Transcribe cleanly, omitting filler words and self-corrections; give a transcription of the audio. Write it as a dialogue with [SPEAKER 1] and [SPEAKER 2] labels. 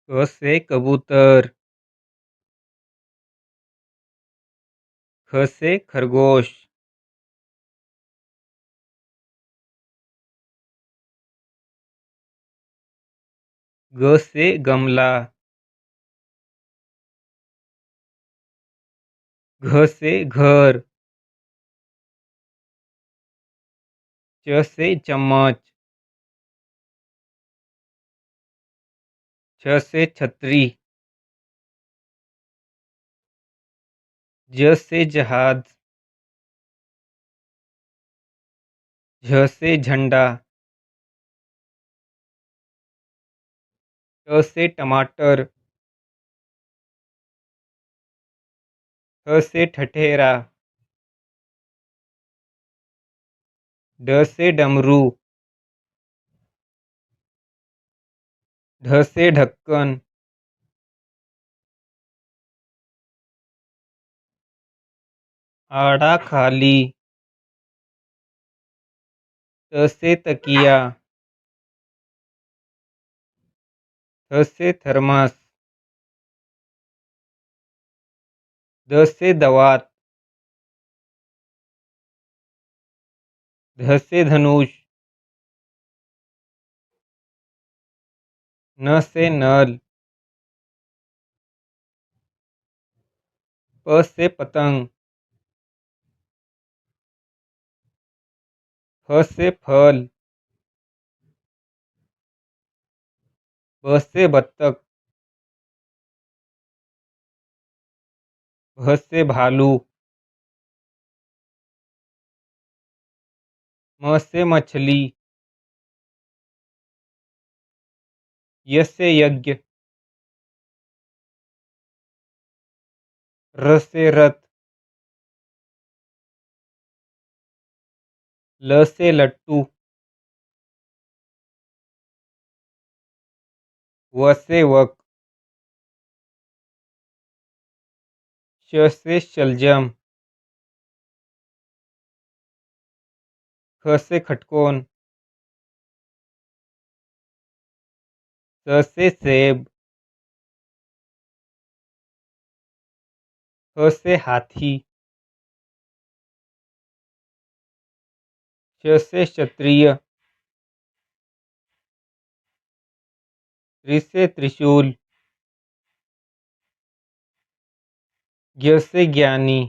[SPEAKER 1] क से कबूतर। ख से खरगोश। ग से गमला। घ से घर। च से चम्मच। छ से छतरी। ज से जहाज। झ से झंडा। ट से टमाटर। ठ से ठठेरा। ड से डमरू। ढ से ढक्कन। आड़ा खाली। त से तकिया। थ से थर्मस। द से दवात। ध से धनुष। न से नल। प से पतंग। फ से फल। ब से बत्तख। भ से भालू। म से मछली। य से यज्ञ। र से रथ। ल से लट्टू। व से वक। श से शलजम। ख से खटकोन। स से सेब। ह से हाथी। श से क्षत्रिय। त्रि से त्रिशूल। ज्ञ से ज्ञानी।